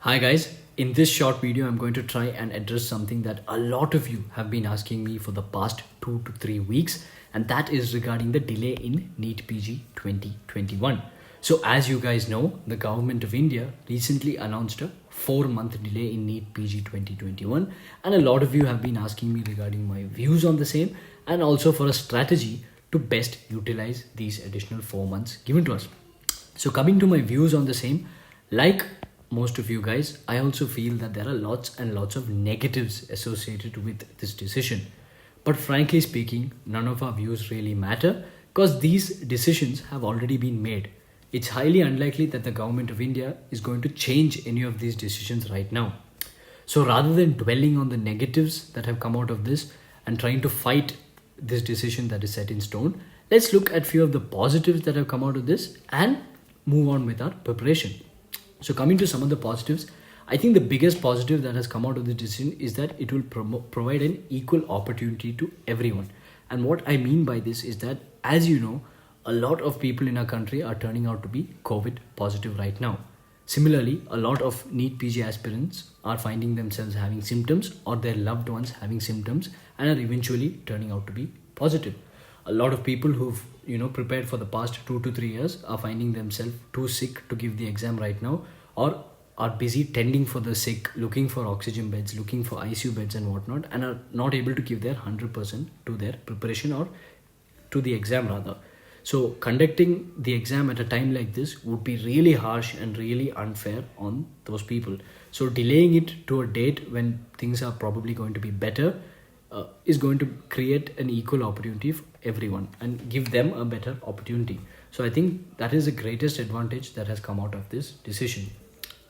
Hi guys, in this short video I'm going to try and address something that a lot of you have been asking me for the past 2 to 3 weeks, and that is regarding the delay in NEET PG 2021. So as you guys know, the government of India recently announced a 4-month delay in NEET PG 2021, and a lot of you have been asking me regarding my views on the same and also for a strategy to best utilize these additional 4 months given to us. So coming to my views on the same, like most of you guys, I also feel that there are lots and lots of negatives associated with this decision. But frankly speaking, none of our views really matter because these decisions have already been made. It's highly unlikely that the government of India is going to change any of these decisions right now. So rather than dwelling on the negatives that have come out of this and trying to fight this decision that is set in stone, let's look at few of the positives that have come out of this and move on with our preparation. So coming to some of the positives, I think the biggest positive that has come out of this decision is that it will provide an equal opportunity to everyone. And what I mean by this is that, as you know, a lot of people in our country are turning out to be COVID positive right now. Similarly, a lot of NEET PG aspirants are finding themselves having symptoms or their loved ones having symptoms and are eventually turning out to be positive. A lot of people who've prepared for the past 2 to 3 years are finding themselves too sick to give the exam right now, or are busy tending for the sick, looking for oxygen beds, looking for ICU beds and whatnot, and are not able to give their 100% to their preparation or to the exam rather. So conducting the exam at a time like this would be really harsh and really unfair on those people. So delaying it to a date when things are probably going to be better is going to create an equal opportunity for everyone and give them a better opportunity. So I think that is the greatest advantage that has come out of this decision.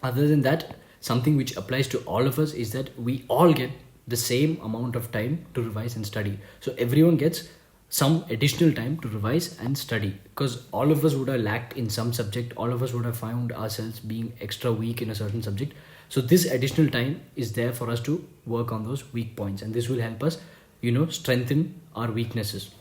Other than that, something which applies to all of us is that we all get the same amount of time to revise and study. So everyone gets some additional time to revise and study, because all of us would have lacked in some subject, all of us would have found ourselves being extra weak in a certain subject. So this additional time is there for us to work on those weak points, and this will help us strengthen our weaknesses.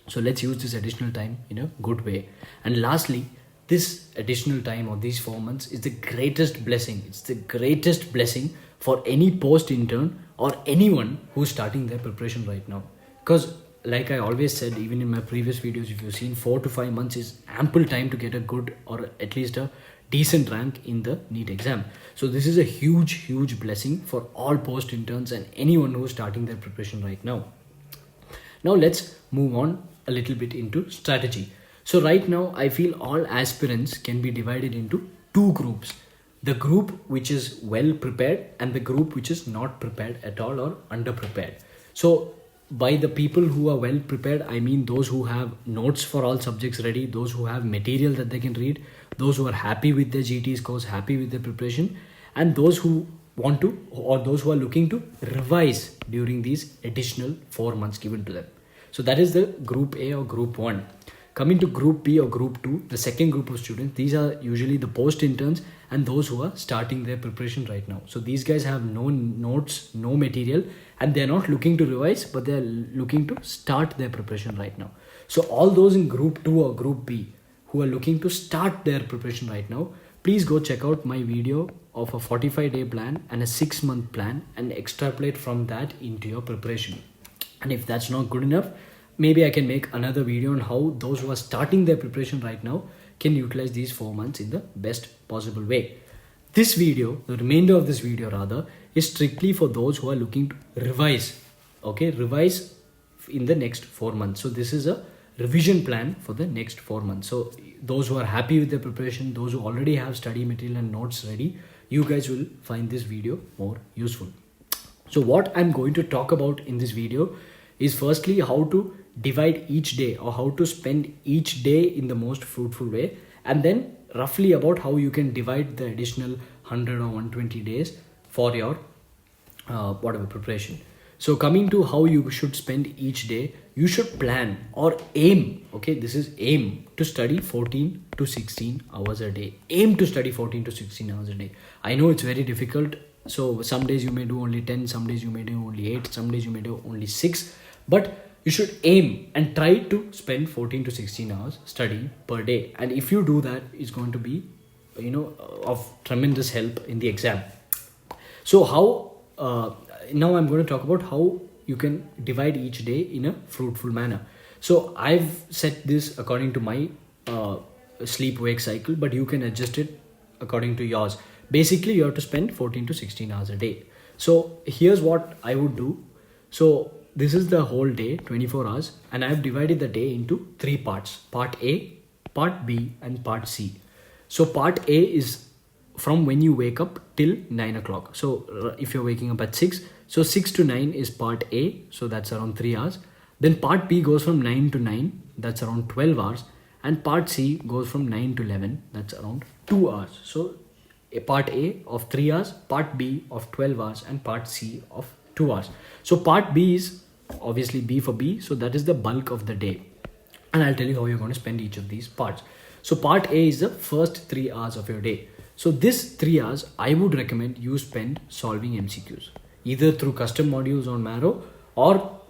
So let's use this additional time in a good way. And lastly, this additional time or these 4 months is the greatest blessing. It's the greatest blessing for any post intern or anyone who's starting their preparation right now, because like I always said, even in my previous videos, if you've seen, 4 to 5 months is ample time to get a good or at least a decent rank in the NEET exam. So this is a huge blessing for all post interns and anyone who's starting their preparation right now. Now let's move on a little bit into strategy. So right now I feel all aspirants can be divided into 2 groups. The group which is well prepared and the group which is not prepared at all or underprepared. So by the people who are well prepared, I mean those who have notes for all subjects ready, those who have material that they can read, those who are happy with their GT scores, happy with their preparation, and those who want to or those who are looking to revise during these additional 4 months given to them. So that is the group A or group 1. Coming to group B or group 2, the second group of students, these are usually the post interns and those who are starting their preparation right now. So these guys have no notes, no material, and they're not looking to revise, but they're looking to start their preparation right now. So all those in group 2 or group B who are looking to start their preparation right now, please go check out my video of a 45-day plan and a 6-month plan and extrapolate from that into your preparation. And if that's not good enough, maybe I can make another video on how those who are starting their preparation right now can utilize these 4 months in the best possible way. This video, the remainder of this video rather, is strictly for those who are looking to revise. Okay, revise in the next 4 months. So this is a revision plan for the next 4 months. So those who are happy with their preparation, those who already have study material and notes ready, you guys will find this video more useful. So what I'm going to talk about in this video is firstly how to divide each day or how to spend each day in the most fruitful way, and then roughly about how you can divide the additional 100 or 120 days for your whatever preparation. So coming to how you should spend each day, you should plan or aim, okay, this is aim to study 14 to 16 hours a day. Aim to study 14 to 16 hours a day. I know it's very difficult. So some days you may do only 10, some days you may do only 8, some days you may do only 6, but you should aim and try to spend 14 to 16 hours studying per day. And if you do that, it's going to be of tremendous help in the exam. So how now I'm going to talk about how you can divide each day in a fruitful manner. So I've set this according to my sleep wake cycle, but you can adjust it according to yours. Basically, you have to spend 14 to 16 hours a day. So here's what I would do. So this is the whole day, 24 hours, and I've divided the day into three parts: part A, part B, and part C. So part A is from when you wake up till 9 o'clock. So if you're waking up at 6, so 6 to 9 is part A, so that's around 3 hours. Then part B goes from 9 to 9, that's around 12 hours. And part C goes from 9 to 11, that's around 2 hours. So a part A of 3 hours, part B of 12 hours, and part C of 2 hours. So part B is obviously B for B, so that is the bulk of the day. And I'll tell you how you're going to spend each of these parts. So part A is the first 3 hours of your day. So this 3 hours, I would recommend you spend solving MCQs, either through custom modules on Marrow or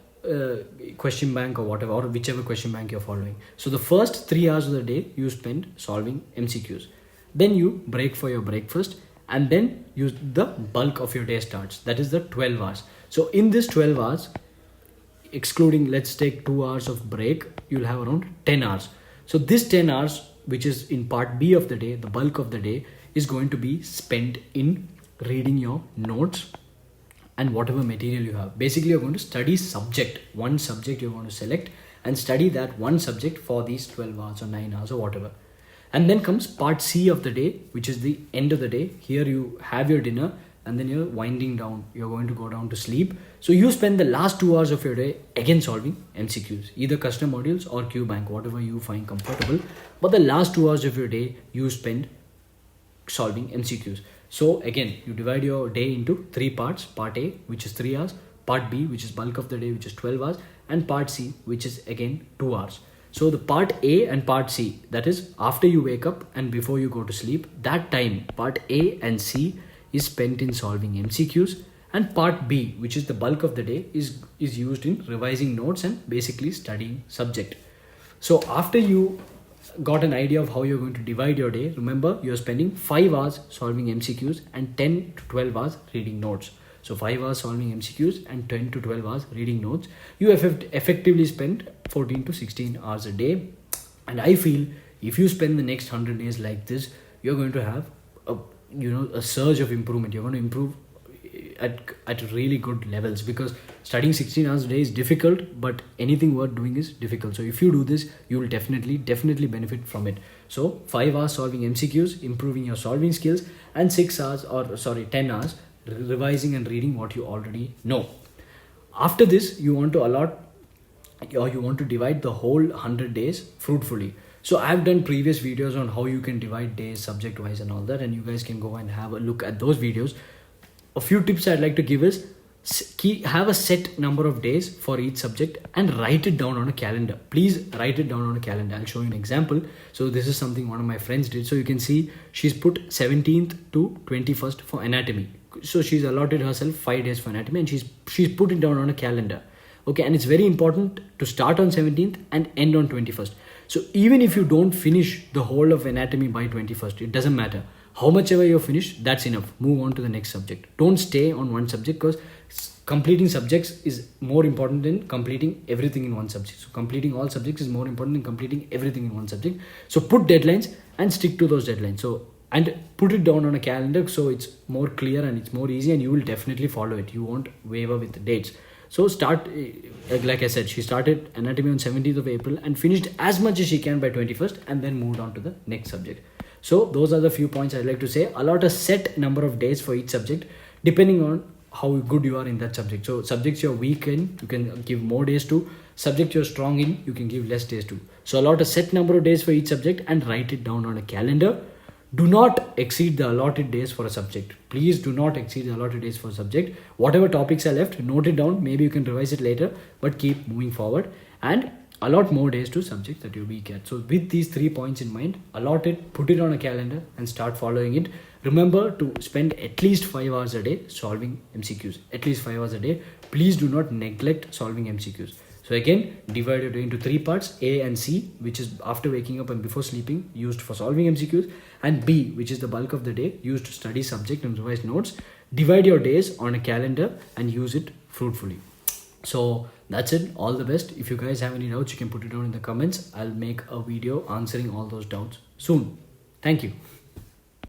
question bank or whatever, or whichever question bank you're following. So the first 3 hours of the day, you spend solving MCQs. Then you break for your breakfast, and then the bulk of your day starts. That is the 12 hours. So in this 12 hours, excluding, let's take 2 hours of break, you'll have around 10 hours. So this 10 hours, which is in part B of the day, the bulk of the day, is going to be spent in reading your notes and whatever material you have. Basically, you're going to study one subject you're going to select and study that one subject for these 12 hours or 9 hours or whatever. And then comes part C of the day, which is the end of the day. Here you have your dinner and then you're winding down. You're going to go down to sleep. So you spend the last 2 hours of your day again solving MCQs, either custom modules or QBank, whatever you find comfortable. But the last 2 hours of your day, you spend solving MCQs. So again, you divide your day into three parts: part A, which is 3 hours; part B, which is bulk of the day, which is 12 hours; and part C, which is again 2 hours. So the part A and part C, that is after you wake up and before you go to sleep, that time, part A and C is spent in solving MCQs, and part B, which is the bulk of the day, is used in revising notes and basically studying subject. So after you got an idea of how you're going to divide your day, remember you're spending 5 hours solving MCQs and 10 to 12 hours reading notes. So 5 hours solving MCQs and 10 to 12 hours reading notes. You effectively spend 14 to 16 hours a day. And I feel if you spend the next 100 days like this, you're going to have a surge of improvement. You're going to improve at really good levels, because studying 16 hours a day is difficult, but anything worth doing is difficult. So if you do this, you will definitely benefit from it. So 5 hours solving MCQs, improving your solving skills, and 10 hours revising and reading what you already know. After this, you want to divide the whole 100 days fruitfully. So I've done previous videos on how you can divide days subject wise and all that, and you guys can go and have a look at those videos. A few tips I'd like to give is have a set number of days for each subject and write it down on a calendar. Please write it down on a calendar. I'll show you an example. So this is something one of my friends did. So you can see she's put 17th to 21st for anatomy. So she's allotted herself 5 days for anatomy, and she's put it down on a calendar. Okay, and it's very important to start on 17th and end on 21st. So even if you don't finish the whole of anatomy by 21st, it doesn't matter. How much ever you finish, that's enough. Move on to the next subject. Don't stay on one subject, because completing subjects is more important than completing everything in one subject. So completing all subjects is more important than completing everything in one subject. So put deadlines and stick to those deadlines. So, and put it down on a calendar so it's more clear and it's more easy, and you will definitely follow it. You won't waver with the dates. So start, like I said, she started anatomy on 17th of April and finished as much as she can by 21st, and then moved on to the next subject. So those are the few points I'd like to say. Allot a set number of days for each subject, depending on how good you are in that subject. So subjects you're weak in, you can give more days to. Subject you're strong in, you can give less days to. So allot a set number of days for each subject and write it down on a calendar. Do not exceed the allotted days for a subject. Please do not exceed the allotted days for a subject. Whatever topics are left, note it down. Maybe you can revise it later, but keep moving forward. And allot more days to subjects that you're weak at. So with these 3 points in mind, allot it, put it on a calendar, and start following it. Remember to spend at least 5 hours a day solving MCQs. At least 5 hours a day. Please do not neglect solving MCQs. So again, divide your day into 3 parts: A and C, which is after waking up and before sleeping, used for solving MCQs, and B, which is the bulk of the day, used to study subject and revise notes. Divide your days on a calendar and use it fruitfully. So that's it. All the best. If you guys have any doubts, you can put it down in the comments. I'll make a video answering all those doubts soon. Thank you.